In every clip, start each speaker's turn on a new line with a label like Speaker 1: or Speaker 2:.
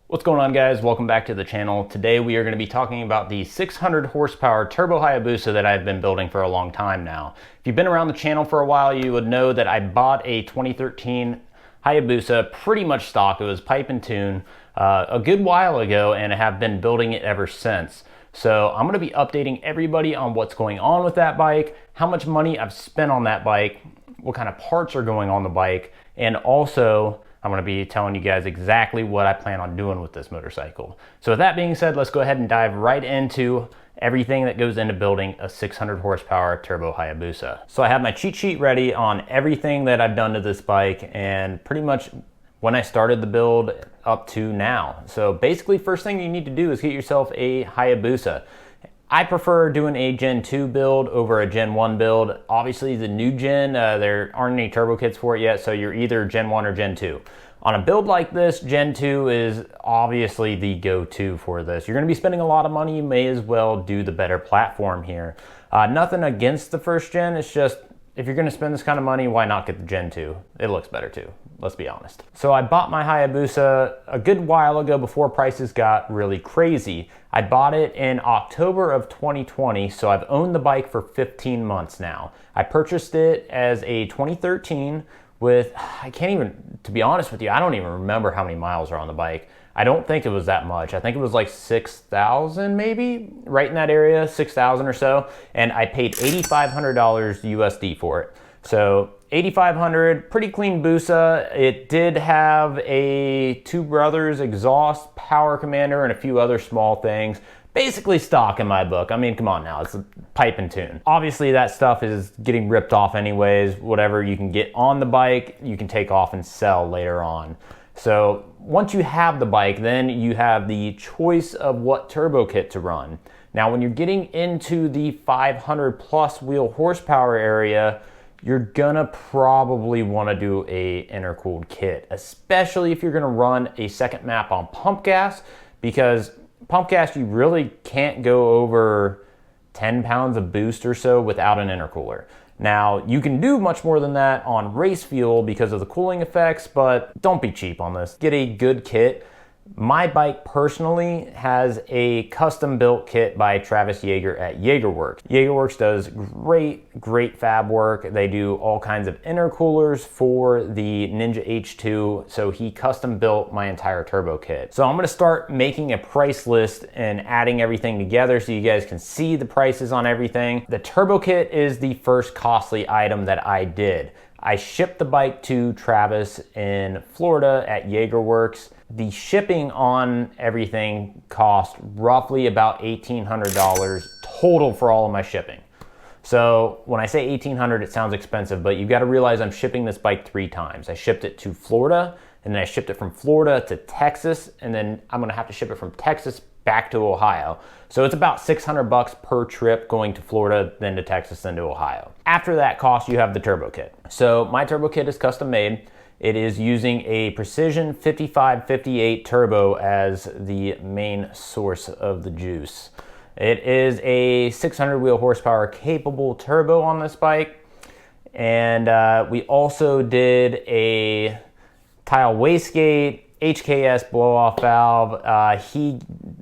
Speaker 1: What's going on, guys? Welcome back to the channel. Today we are going to be talking about the 600 horsepower turbo Hayabusa that I've been building for a long time now. If you've been around the channel for a while, you would know that I bought a 2013 Hayabusa pretty much stock. It was pipe and tune a good while ago, and I have been building it ever since. So I'm going to be updating everybody on what's going on with that bike, how much money I've spent on that bike, what kind of parts are going on the bike, and also I'm going to be telling you guys exactly what I plan on doing with this motorcycle. So with that being said, let's go ahead and dive right into everything that goes into building a 600 horsepower turbo Hayabusa. So I have my cheat sheet ready on everything that I've done to this bike and pretty much when I started the build up to now. So basically, first thing you need to do is get yourself a Hayabusa. I prefer doing a Gen 2 build over a Gen 1 build. Obviously the new Gen, there aren't any turbo kits for it yet, so you're either Gen 1 or Gen 2. On a build like this, Gen 2 is obviously the go-to for this. You're gonna be spending a lot of money, you may as well do the better platform here. Nothing against the first gen, it's just, if you're gonna spend this kind of money, why not get the Gen 2? It looks better too, let's be honest. So I bought my Hayabusa a good while ago before prices got really crazy. I bought it in October of 2020, so I've owned the bike for 15 months now. I purchased it as a 2013 with, I can't even, to be honest with you, I don't even remember how many miles are on the bike. I don't think it was that much. I think it was like 6,000 maybe, right in that area, 6,000 or so. And I paid $8,500 USD for it. So 8,500, pretty clean Busa. It did have a Two Brothers exhaust, power commander, and a few other small things. Basically stock in my book. I mean, come on now, it's a pipe and tune. Obviously that stuff is getting ripped off anyways. Whatever you can get on the bike, you can take off and sell later on. So once you have the bike, then you have the choice of what turbo kit to run. Now, when you're getting into the 500 plus wheel horsepower area, you're gonna probably wanna do a intercooled kit, especially if you're gonna run a second map on pump gas, because pump gas, you really can't go over 10 pounds of boost or so without an intercooler. Now, you can do much more than that on race fuel because of the cooling effects, but don't be cheap on this. Get a good kit. My bike personally has a custom built kit by Travis Yeager at Yeagerworks. Yeagerworks does great fab work. They do all kinds of intercoolers for the Ninja H2, so he custom built my entire turbo kit. So I'm gonna start making a price list and adding everything together so you guys can see the prices on everything. The turbo kit is the first costly item that I did. I shipped the bike to Travis in Florida at Yeagerworks. The shipping on everything cost roughly about $1,800 total for all of my shipping. So when I say $1,800, it sounds expensive, but you've got to realize I'm shipping this bike 3 times. I shipped it to Florida, and then I shipped it from Florida to Texas, and then I'm gonna have to ship it from Texas back to Ohio. So it's about $600 per trip going to Florida, then to Texas, then to Ohio. After that cost, you have the turbo kit. So my turbo kit is custom made. It is using a Precision 5558 turbo as the main source of the juice. It is a 600 wheel horsepower capable turbo on this bike. And we also did a tile wastegate, HKS blow-off valve. He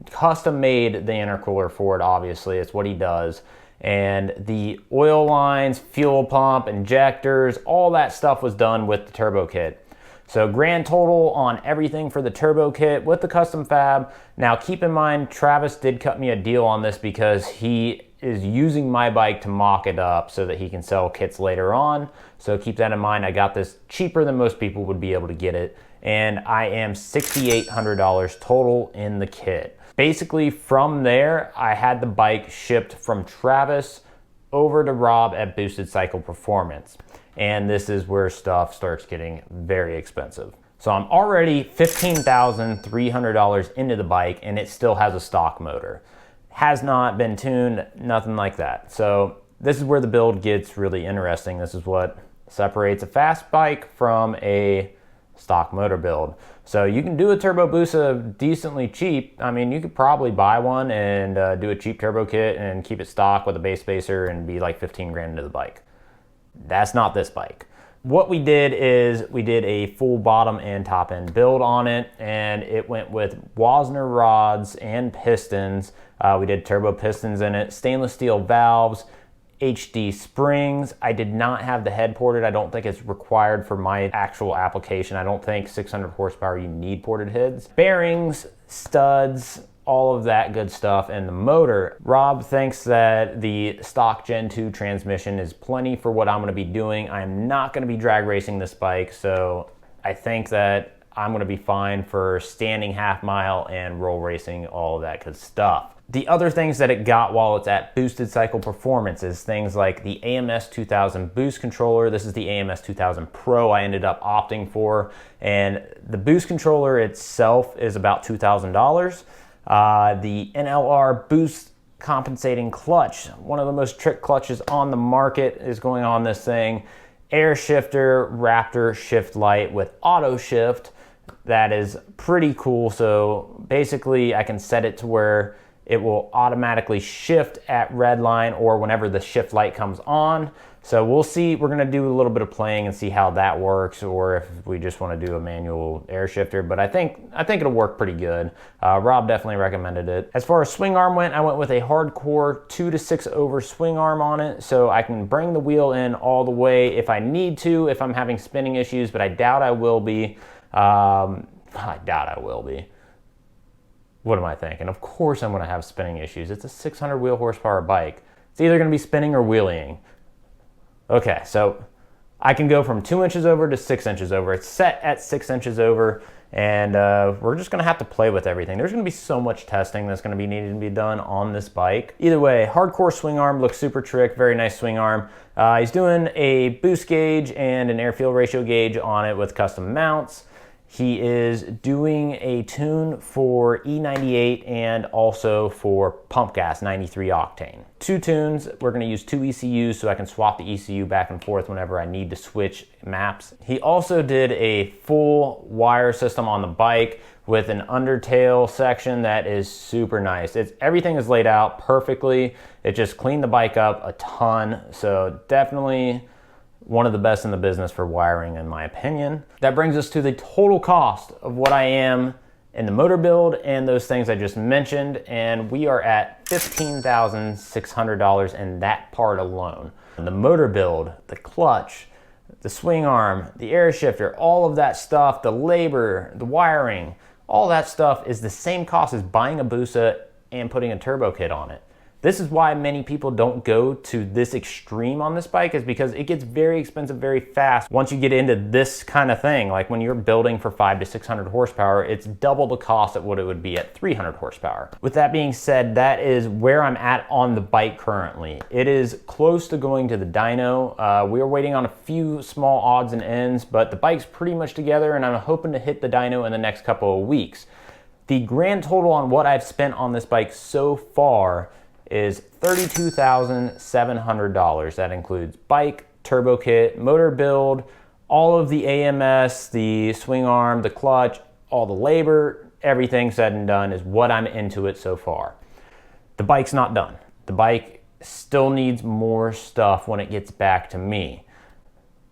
Speaker 1: custom made the intercooler for it, obviously. It's what he does. And the oil lines, fuel pump, injectors, all that stuff was done with the turbo kit. So grand total on everything for the turbo kit with the custom fab. Now keep in mind, Travis did cut me a deal on this because he is using my bike to mock it up so that he can sell kits later on. So keep that in mind. I got this cheaper than most people would be able to get it. And I am $6,800 total in the kit. Basically from there, I had the bike shipped from Travis over to Rob at Boosted Cycle Performance. And this is where stuff starts getting very expensive. So I'm already $15,300 into the bike and it still has a stock motor. Has not been tuned, nothing like that. So this is where the build gets really interesting. This is what separates a fast bike from a stock motor build. So you can do a turbo Busa decently cheap. I mean, you could probably buy one and do a cheap turbo kit and keep it stock with a base spacer and be like 15 grand into the bike. That's not this bike. what we did is we did a full bottom and top end build on it, and it went with Wasner rods and pistons. We did turbo pistons in it, stainless steel valves, HD springs. I did not have the head ported. I don't think it's required for my actual application. I don't think 600 horsepower you need ported heads. Bearings, studs, all of that good stuff. And the motor, Rob thinks that the stock Gen 2 transmission is plenty for what I'm going to be doing. I'm not going to be drag racing this bike, so I think that I'm going to be fine for standing half mile and roll racing, all of that good stuff. The other things that it got while it's at boosted cycle performance is things like the AMS 2000 boost controller. This is the AMS 2000 Pro I ended up opting for, and the boost controller itself is about $2,000. The NLR boost compensating clutch, one of the most trick clutches on the market, is going on this thing. Air shifter, Raptor shift light with auto shift. That is pretty cool. So basically I can set it to where it will automatically shift at red line or whenever the shift light comes on. So we'll see. We're gonna do a little bit of playing and see how that works, or if we just want to do a manual air shifter. But I think it'll work pretty good. Rob definitely recommended it. As far as swing arm went, I went with a hardcore 2 to 6 over swing arm on it, so I can bring the wheel in all the way if I need to, if I'm having spinning issues, but I doubt I will be. I doubt I will be. What am I thinking? Of course I'm going to have spinning issues. It's a 600 wheel horsepower bike. It's either going to be spinning or wheeling. Okay, so I can go from 2 inches over to 6 inches over. It's set at 6 inches over, and we're just going to have to play with everything. There's going to be so much testing that's going to be needed to be done on this bike. Either way, hardcore swing arm, looks super trick, very nice swing arm. He's doing a boost gauge and an air-fuel ratio gauge on it with custom mounts. He is doing a tune for E98 and also for pump gas, 93 octane. 2 tunes. We're going to use 2 ECUs so I can swap the ECU back and forth whenever I need to switch maps. He also did a full wire system on the bike with an undertail section that is super nice. Everything is laid out perfectly. It just cleaned the bike up a ton. So definitely one of the best in the business for wiring, in my opinion. That brings us to the total cost of what I am in the motor build and those things I just mentioned, and we are at $15,600 in that part alone. The motor build, the clutch, the swing arm, the air shifter, all of that stuff, the labor, the wiring, all that stuff is the same cost as buying a Busa and putting a turbo kit on it. This is why many people don't go to this extreme on this bike, is because it gets very expensive very fast once you get into this kind of thing. Like when you're building for 500 to 600 horsepower, it's double the cost of what it would be at 300 horsepower. With that being said, that is where I'm at on the bike currently. It is close to going to the dyno. We are waiting on a few small odds and ends, but the bike's pretty much together, and I'm hoping to hit the dyno in the next couple of weeks. The grand total on what I've spent on this bike so far is $32,700. That includes bike, turbo kit, motor build, all of the AMS, the swing arm, the clutch, all the labor, everything said and done is what I'm into it so far. The bike's not done. The bike still needs more stuff when it gets back to me.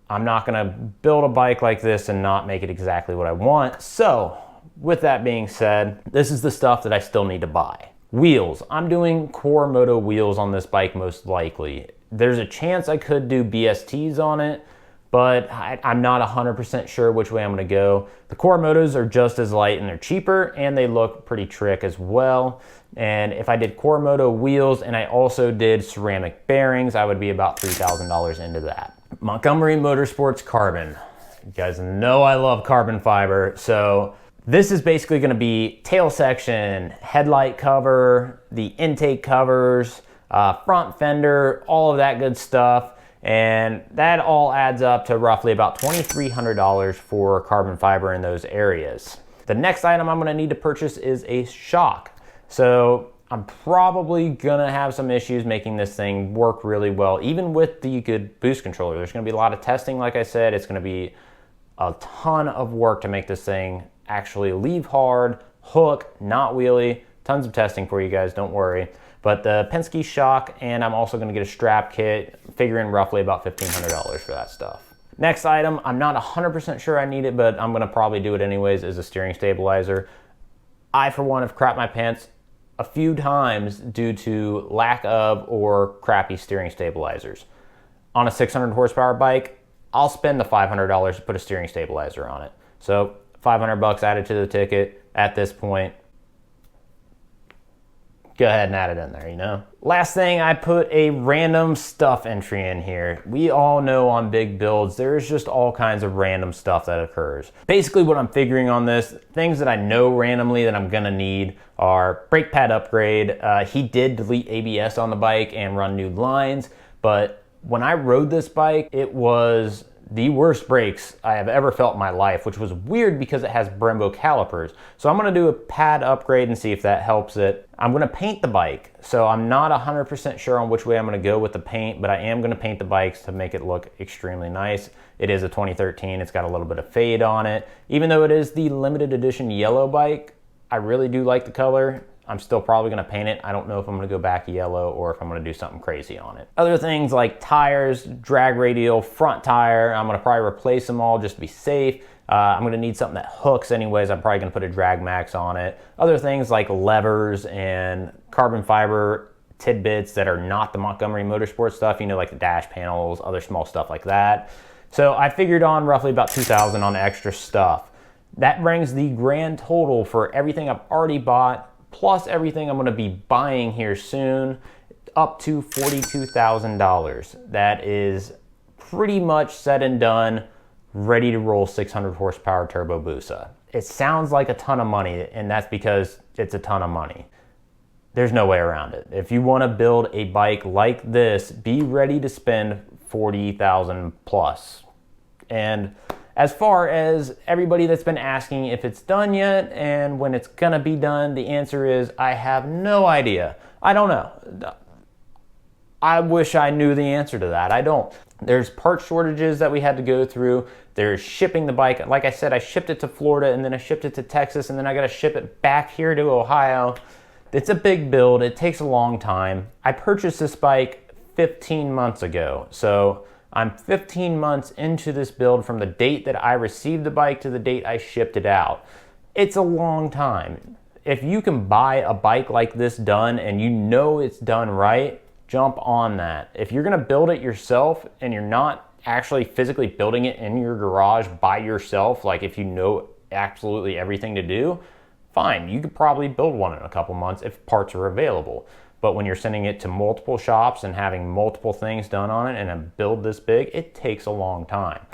Speaker 1: I'm not gonna build a bike like this and not make it exactly what I want. So with that being said, this is the stuff that I still need to buy. Wheels. I'm doing Core Moto wheels on this bike most likely. There's a chance I could do BSTs on it, but I'm not 100% sure which way I'm gonna go. The Core Motos are just as light and they're cheaper, and they look pretty trick as well. And if I did Core Moto wheels and I also did ceramic bearings, I would be about $3,000 into that. Montgomery Motorsports Carbon. You guys know I love carbon fiber, so this is basically going to be tail section, headlight cover, the intake covers, front fender, all of that good stuff. And that all adds up to roughly about $2,300 for carbon fiber in those areas. The next item I'm going to need to purchase is a shock. So I'm probably going to have some issues making this thing work really well, even with the good boost controller. There's going to be a lot of testing, like I said. It's going to be a ton of work to make this thing actually leave hard, hook, not wheelie. Tons of testing for you guys, don't worry. But the Penske shock, and I'm also gonna get a strap kit, figuring roughly about $1,500 for that stuff. Next item, I'm not 100% sure I need it, but I'm gonna probably do it anyways, is a steering stabilizer. I, for one, have crapped my pants a few times due to lack of or crappy steering stabilizers. On a 600 horsepower bike, I'll spend the $500 to put a steering stabilizer on it. So 500 bucks added to the ticket at this point. Go ahead and add it in there, you know? Last thing, I put a random stuff entry in here. We all know on big builds, there's just all kinds of random stuff that occurs. Basically what I'm figuring on this, things that I know randomly that I'm gonna need are brake pad upgrade. He did delete ABS on the bike and run new lines, but when I rode this bike, it was the worst brakes I have ever felt in my life, which was weird because it has Brembo calipers. So I'm gonna do a pad upgrade and see if that helps it. I'm gonna paint the bike. So I'm not 100% sure on which way I'm gonna go with the paint, but I am gonna paint the bikes to make it look extremely nice. It is a 2013, it's got a little bit of fade on it. Even though it is the limited edition yellow bike, I really do like the color. I'm still probably gonna paint it. I don't know if I'm gonna go back yellow or if I'm gonna do something crazy on it. Other things like tires, drag radial, front tire, I'm gonna probably replace them all just to be safe. I'm gonna need something that hooks anyways. I'm probably gonna put a drag max on it. Other things like levers and carbon fiber tidbits that are not the Montgomery Motorsport stuff, you know, like the dash panels, other small stuff like that. So I figured on roughly about $2,000 on extra stuff. That brings the grand total for everything I've already bought plus everything I'm gonna be buying here soon, up to $42,000. That is pretty much said and done, ready to roll 600 horsepower turbo Busa. It sounds like a ton of money, and that's because it's a ton of money. There's no way around it. If you wanna build a bike like this, be ready to spend $40,000 plus. And as far as everybody that's been asking if it's done yet and when it's gonna be done, the answer is I have no idea. I don't know. I wish I knew the answer to that. I don't. There's part shortages that we had to go through. There's shipping the bike. Like I said, I shipped it to Florida and then I shipped it to Texas and then I gotta ship it back here to Ohio. It's a big build. It takes a long time. I purchased this bike 15 months ago. So I'm 15 months into this build from the date that I received the bike to the date I shipped it out. It's a long time. If you can buy a bike like this done and you know it's done right, jump on that. If you're gonna build it yourself and you're not actually physically building it in your garage by yourself, like if you know absolutely everything to do, fine, you could probably build one in a couple months if parts are available. But when you're sending it to multiple shops and having multiple things done on it and a build this big, it takes a long time.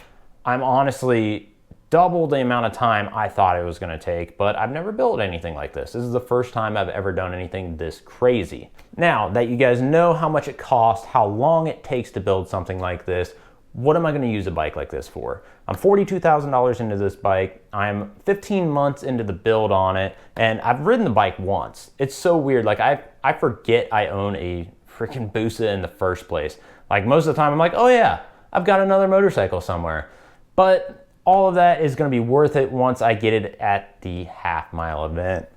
Speaker 1: I'm honestly double the amount of time I thought it was gonna take, but I've never built anything like this. This is the first time I've ever done anything this crazy. Now that you guys know how much it costs, how long it takes to build something like this, what am I gonna use a bike like this for? I'm $42,000 into this bike. I'm 15 months into the build on it, and I've ridden the bike once. It's so weird. Like I forget I own a freaking Busa in the first place. Like most of the time I'm like, oh yeah, I've got another motorcycle somewhere. But all of that is gonna be worth it once I get it at the half-mile event.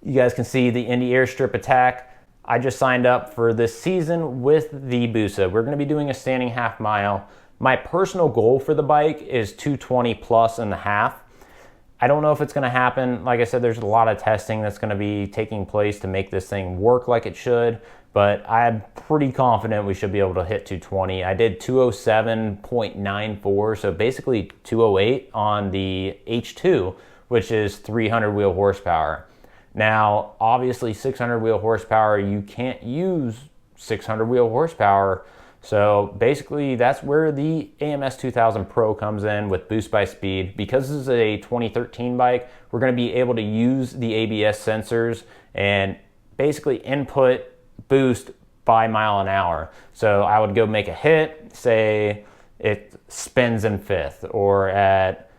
Speaker 1: You guys can see the Indy Airstrip Attack. I just signed up for this season with the Busa. We're gonna be doing a standing half mile. My personal goal for the bike is 220 plus in the half. I don't know if it's gonna happen. Like I said, there's a lot of testing that's gonna be taking place to make this thing work like it should, but I'm pretty confident we should be able to hit 220. I did 207.94, so basically 208 on the H2, which is 300 wheel horsepower. Now, obviously 600 wheel horsepower, you can't use 600 wheel horsepower. So basically that's where the AMS 2000 Pro comes in with Boost by Speed. Because this is a 2013 bike, we're gonna be able to use the ABS sensors and basically input boost by mile an hour. So I would go make a hit, say it spins in fifth, or at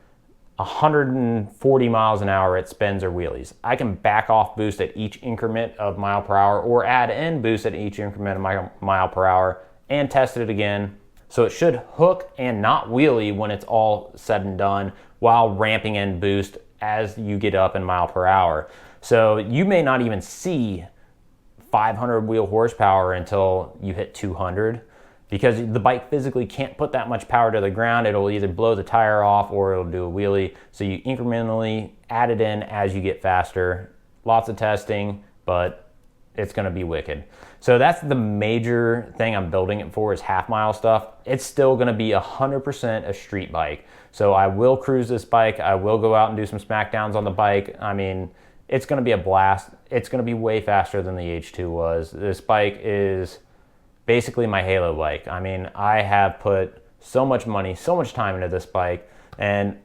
Speaker 1: 140 miles an hour it spins or wheelies. I can back off boost at each increment of mile per hour or add in boost at each increment of mile per hour and test it again. So it should hook and not wheelie when it's all said and done while ramping in boost as you get up in mile per hour. So you may not even see 500 wheel horsepower until you hit 200. because the bike physically can't put that much power to the ground. It'll either blow the tire off or it'll do a wheelie. So you incrementally add it in as you get faster. Lots of testing, but it's gonna be wicked. So that's the major thing I'm building it for, is half mile stuff. It's still gonna be 100% a street bike. So I will cruise this bike. I will go out and do some smackdowns on the bike. I mean, it's gonna be a blast. It's gonna be way faster than the H2 was. This bike is basically my Halo bike. I mean, I have put so much money, so much time into this bike. And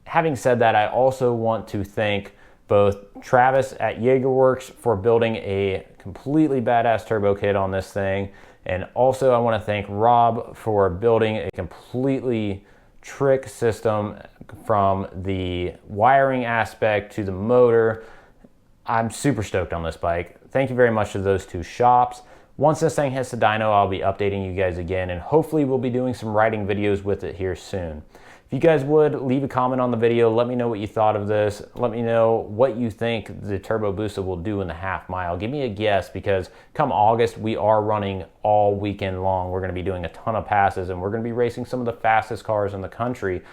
Speaker 1: having said that, I also want to thank both Travis at JagerWorks for building a completely badass turbo kit on this thing. And also I want to thank Rob for building a completely trick system from the wiring aspect to the motor. I'm super stoked on this bike. Thank you very much to those two shops. Once this thing hits the dyno, I'll be updating you guys again, and hopefully we'll be doing some riding videos with it here soon. If you guys would, leave a comment on the video. Let me know what you thought of this. Let me know what you think the Turbo Busa will do in the half mile. Give me a guess, because come August, we are running all weekend long. We're gonna be doing a ton of passes, and we're gonna be racing some of the fastest cars in the country.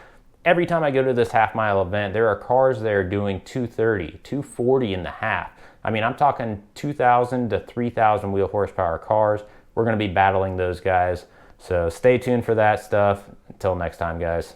Speaker 1: Every time I go to this half mile event, there are cars there doing 230, 240 in the half. I mean, I'm talking 2,000 to 3,000 wheel horsepower cars. We're gonna be battling those guys. So stay tuned for that stuff. Until next time, guys.